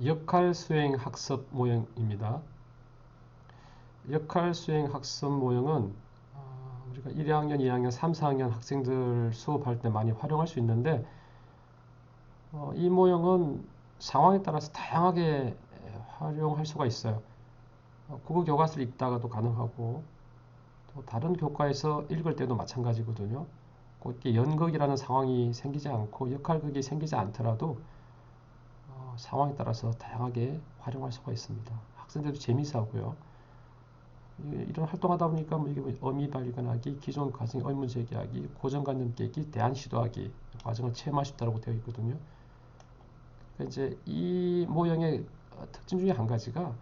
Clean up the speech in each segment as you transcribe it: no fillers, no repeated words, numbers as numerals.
역할 수행 학습 모형입니다. 역할 수행 학습 모형은 우리가 1학년, 2학년, 3, 4학년 학생들 수업할 때 많이 활용할 수 있는데 이 모형은 상황에 따라서 다양하게 활용할 수가 있어요. 국어 교과서를 읽다가도 가능하고 또 다른 교과에서 읽을 때도 마찬가지거든요. 꼭 이렇게 연극이라는 상황이 생기지 않고 역할극이 생기지 않더라도 상황에 따라서 다양하게 활용할 수가 있습니다. 학생들도 재미있어 하고요. 이런 활동하다 보니까 뭐 이게 어미 발견하기, 기존 과정의 의문 제기하기, 고정관념 깨기, 대안 시도하기 과정을 체험할 수 있다고 되어 있거든요. 그러니까 이제 이 모형의 특징 중에 한 가지가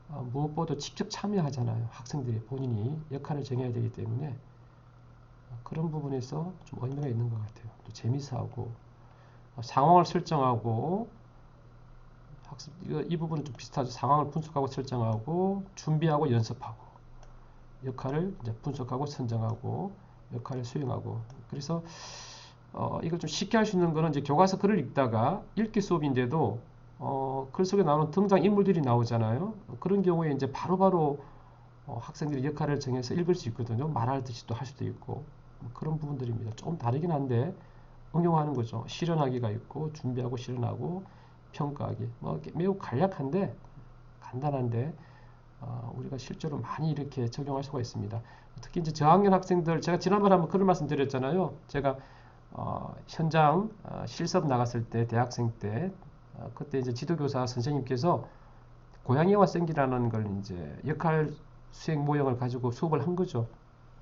무엇보다 직접 참여하잖아요. 학생들이 본인이 역할을 정해야 되기 때문에 그런 부분에서 좀 의미가 있는 것 같아요. 또 재미있어하고 상황을 설정하고 학습 이 부분은 좀 비슷하죠. 상황을 분석하고 설정하고 준비하고 연습하고 역할을 이제 분석하고 선정하고 역할을 수행하고 그래서 이걸 좀 쉽게 할 수 있는 거는 이제 교과서 글을 읽다가 읽기 수업인데도 글 속에 나오는 등장 인물들이 나오잖아요. 그런 경우에 이제 바로바로 학생들이 역할을 정해서 읽을 수 있거든요. 말하듯이 또 할 수도 있고 뭐 그런 부분들입니다. 좀 다르긴 한데 응용하는 거죠. 실현하기가 있고 준비하고 실현하고 평가하기 뭐 매우 간략한데 간단한데 우리가 실제로 많이 이렇게 적용할 수가 있습니다. 특히 이제 저학년 학생들 제가 지난번에 한번 그런 말씀 드렸잖아요. 제가 현장 실습 나갔을 때 대학생 때 그때 이제 지도교사 선생님께서 고양이와 생기라는 걸 이제 역할 수행 모형을 가지고 수업을 한 거죠.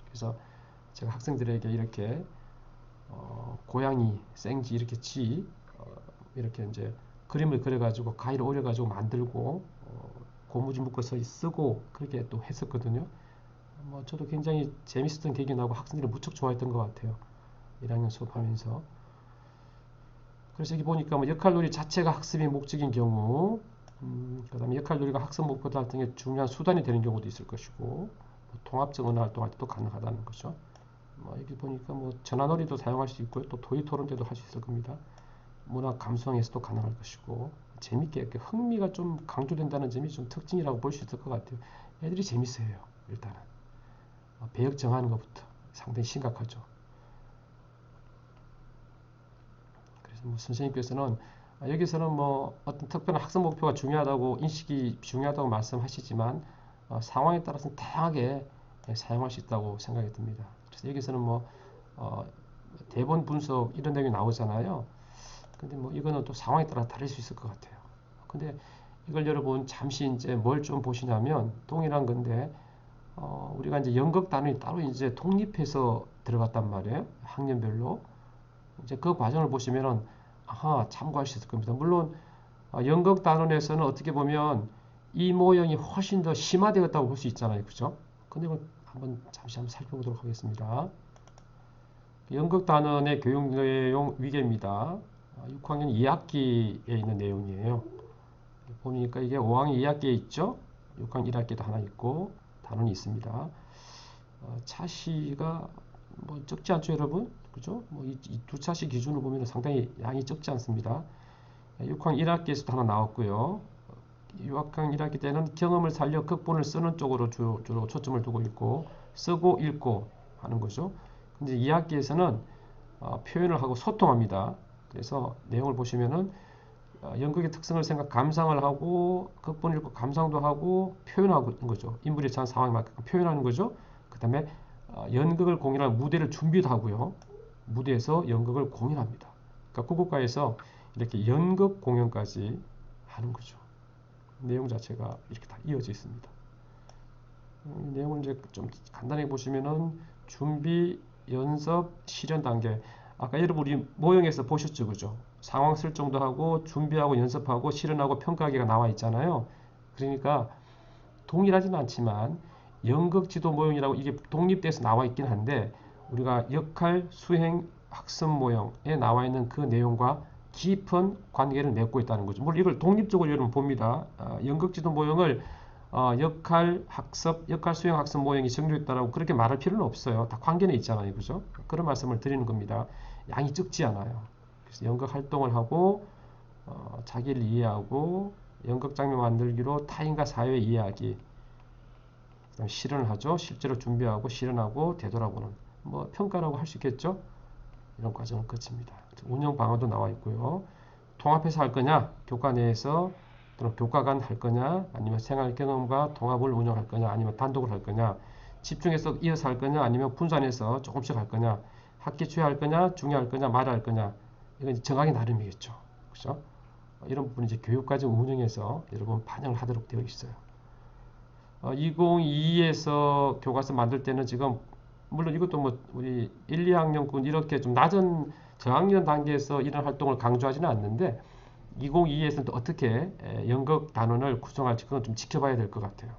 그래서 제가 학생들에게 이렇게 고양이, 생쥐 이렇게 이렇게 이제 그림을 그려가지고 가위를 오려가지고 만들고 고무줄 묶어서 쓰고 그렇게 또 했었거든요. 뭐 저도 굉장히 재밌었던 기억이 나고 학생들이 무척 좋아했던 것 같아요. 1학년 수업하면서. 그래서 여기 보니까 뭐 역할놀이 자체가 학습의 목적인 경우, 그다음에 역할놀이가 학습 목표 달성에 중요한 수단이 되는 경우도 있을 것이고, 뭐 통합적 언어 활동할 때도 가능하다는 거죠. 뭐 여기 보니까 뭐 전화놀이도 사용할 수 있고요, 또 도의 토론 때도 할 수 있을 겁니다. 문학 감수성에서도 가능할 것이고, 재밌게 이렇게 흥미가 좀 강조된다는 점이 좀 특징이라고 볼 수 있을 것 같아요. 애들이 재밌어요, 일단은. 배역 정하는 것부터 상당히 심각하죠. 그래서 뭐 선생님께서는 여기서는 뭐 어떤 특별한 학습 목표가 중요하다고 인식이 중요하다고 말씀하시지만 상황에 따라서는 다양하게 사용할 수 있다고 생각이 듭니다. 그래서 여기서는 뭐 어, 대본 분석 이런 내용이 나오잖아요. 근데 뭐 이거는 또 상황에 따라 다를 수 있을 것 같아요. 근데 이걸 여러분 잠시 이제 뭘 좀 보시냐면 동일한 건데 우리가 이제 연극 단원이 따로 이제 독립해서 들어갔단 말이에요. 학년별로. 이제 그 과정을 보시면은 아하 참고할 수 있을 겁니다. 물론 연극 단원에서는 어떻게 보면 이 모형이 훨씬 더 심화되었다고 볼 수 있잖아요. 그죠? 근데 이걸 잠시 한번 살펴보도록 하겠습니다. 연극 단원의 교육 내용 위계입니다. 6학년 2학기에 있는 내용이에요. 보니까 이게 5학년 2학기에 있죠? 6학년 1학기도 하나 있고 단원이 있습니다. 차시가 뭐 적지 않죠, 여러분? 그죠? 뭐 이 두 차시 기준으로 보면 상당히 양이 적지 않습니다. 6학년 1학기에서도 하나 나왔고요. 6학년 1학기 때는 경험을 살려 극본을 쓰는 쪽으로 주로 초점을 두고 있고 쓰고 읽고 하는 거죠. 근데 2학기에서는 표현을 하고 소통합니다. 그래서 내용을 보시면은 연극의 특성을 생각 감상을 하고 극본 읽고 감상도 하고 표현하는 거죠. 인물이 처한 상황에 맞게 표현하는 거죠. 그 다음에 연극을 공연할 무대를 준비도 하고요. 무대에서 연극을 공연합니다. 그러니까 국어과에서 이렇게 연극 공연까지 하는 거죠. 내용 자체가 이렇게 다 이어져 있습니다. 내용을 이제 좀 간단하게 보시면은 준비, 연습, 실현 단계. 아까 여러분 우리 모형에서 보셨죠, 그죠? 상황 설정도 하고 준비하고 연습하고 실현하고 평가하기가 나와 있잖아요. 그러니까 동일하지는 않지만 연극 지도 모형이라고 이게 독립돼서 나와 있긴 한데 우리가 역할 수행 학습 모형에 나와 있는 그 내용과 깊은 관계를 맺고 있다는 거죠. 물론 이걸 독립적으로 여러분 봅니다. 연극 지도 모형을 역할 학습, 역할 수행 학습 모형이 정리했다라고 그렇게 말할 필요는 없어요. 다 관계는 있잖아요, 그죠? 그런 말씀을 드리는 겁니다. 양이 적지 않아요. 그래서 연극 활동을 하고 자기를 이해하고 연극 장면 만들기로 타인과 사회 이야기, 그다음 실현을 하죠. 실제로 준비하고 실현하고 되돌아보는 뭐 평가라고 할 수 있겠죠. 이런 과정을 거칩니다. 운영 방안도 나와 있고요. 통합해서 할 거냐, 교과 내에서 또는 교과 간 할 거냐, 아니면 생활 경험과 통합을 운영할 거냐, 아니면 단독을 할 거냐, 집중해서 이어서 할 거냐, 아니면 분산해서 조금씩 할 거냐, 학기 초에 할 거냐, 중에 할 거냐, 말에 할 거냐, 이건 정하기 나름이겠죠. 그렇죠? 이런 부분은 이제 교육과정 운영에서 여러분 반영을 하도록 되어 있어요. 2022에서 교과서 만들 때는 지금 물론 이것도 뭐 우리 1, 2학년군 이렇게 좀 낮은 저학년 단계에서 이런 활동을 강조하지는 않는데 2022에서는 또 어떻게 연극 단원을 구성할지 그건 좀 지켜봐야 될 것 같아요.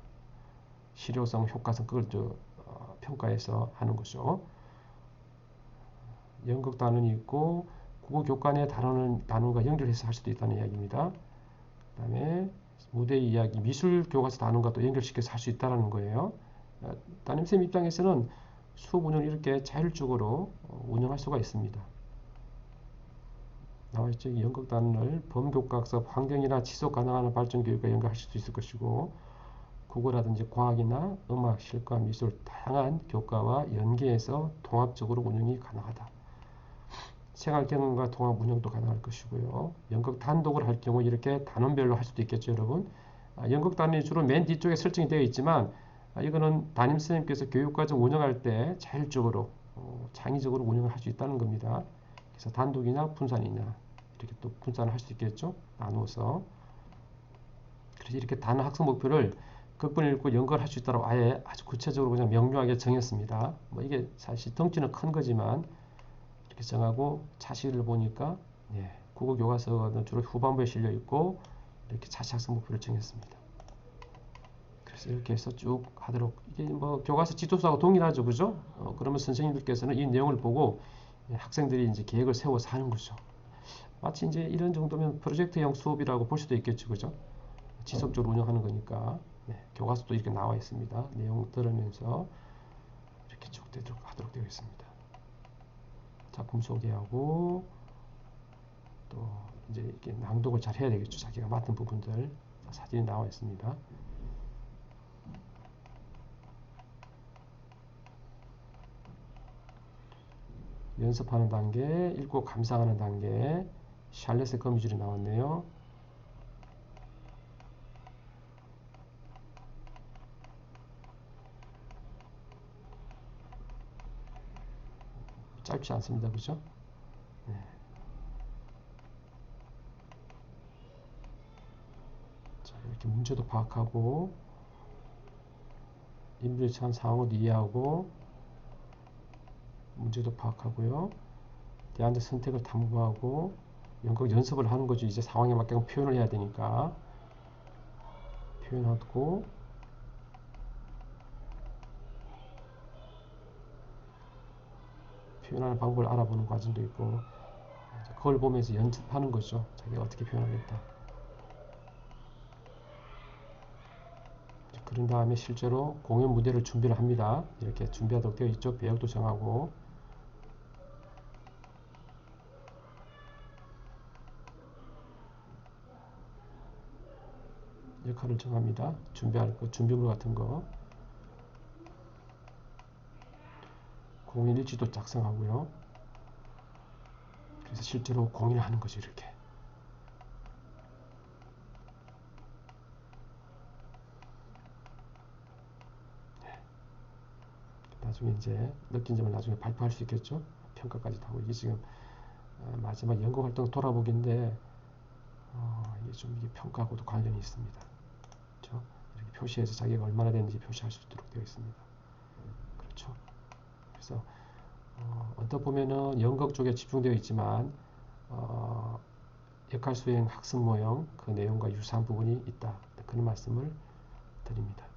실효성, 효과성 그걸 좀 평가해서 하는 거죠. 연극 단원이 있고 국어 교과내 단원과 연결해서 할 수도 있다는 이야기입니다. 그 다음에 무대 이야기, 미술 교과서 단원과 또 연결시켜서 할 수 있다는 거예요. 담임쌤 입장에서는 수업 운영을 이렇게 자율적으로 운영할 수가 있습니다. 나와있죠. 연극 단원을 범교과학습 환경이나 지속 가능한 발전 교육과 연결할 수도 있을 것이고 국어라든지 과학이나 음악, 실과, 미술 다양한 교과와 연계해서 통합적으로 운영이 가능하다. 생활 경험과 통합 운영도 가능할 것이고요. 연극 단독을 할 경우 이렇게 단원별로 할 수도 있겠죠, 여러분. 연극 단원이 주로 맨 뒤쪽에 설정이 되어 있지만 이거는 담임선생님께서 교육과정 운영할 때 자율적으로 창의적으로 운영을 할 수 있다는 겁니다. 그래서 단독이냐 분산이냐 이렇게 또 분산을 할 수 있겠죠. 나누어서. 그래서 이렇게 단원 학습 목표를 극본을 읽고 연극을 할 수 있다고 아예 아주 구체적으로 그냥 명료하게 정했습니다. 뭐 이게 사실 덩치는 큰 거지만 이렇게 정하고 차시를 보니까 국어 교과서는 주로 후반부에 실려 있고 이렇게 차시 학습 목표를 정했습니다. 그래서 이렇게 해서 쭉 하도록 이게 뭐 교과서 지도서하고 동일하죠, 그죠? 그러면 선생님들께서는 이 내용을 보고 학생들이 이제 계획을 세워서 하는 거죠. 마치 이제 이런 정도면 프로젝트형 수업이라고 볼 수도 있겠죠, 그죠? 지속적으로 운영하는 거니까 교과서도 이렇게 나와 있습니다. 내용 들으면서 이렇게 쭉 하도록 되어 있습니다. 작품 소개하고 또 이제 이렇게 낭독을 잘 해야 되겠죠. 자기가 맡은 부분들 사진이 나와 있습니다. 연습하는 단계, 읽고 감상하는 단계, 샬렛의 거미줄이 나왔네요. 짧지 않습니다. 그죠? 네. 자, 이렇게 문제도 파악하고 인물에 처한 상황을 이해하고 문제도 파악하고요. 대안적 선택을 탐구하고 연극 연습을 하는 거죠. 이제 상황에 맞게 표현을 해야 되니까 표현하고 표현하는 방법을 알아보는 과정도 있고 그걸 보면서 연습하는 거죠. 자기가 어떻게 표현하겠다. 그런 다음에 실제로 공연 무대를 준비를 합니다. 이렇게 준비하도록 되어 있죠. 배역도 정하고 역할을 정합니다. 준비할 거, 준비물 같은 거. 공연 일지도 작성하고요. 그래서 실제로 공연을 하는 거죠. 이렇게. 나중에 이제 느낀 점을 나중에 발표할 수 있겠죠. 평가까지 하고 이게 지금 마지막 연구 활동 돌아보기인데 이게 좀 이게 평가하고도 관련이 있습니다. 그렇죠? 이렇게 표시해서 자기가 얼마나 됐는지 표시할 수 있도록 되어 있습니다. 그렇죠? 그래서 언뜻 보면은 연극 쪽에 집중되어 있지만 역할 수행 학습 모형 그 내용과 유사한 부분이 있다. 그런 말씀을 드립니다.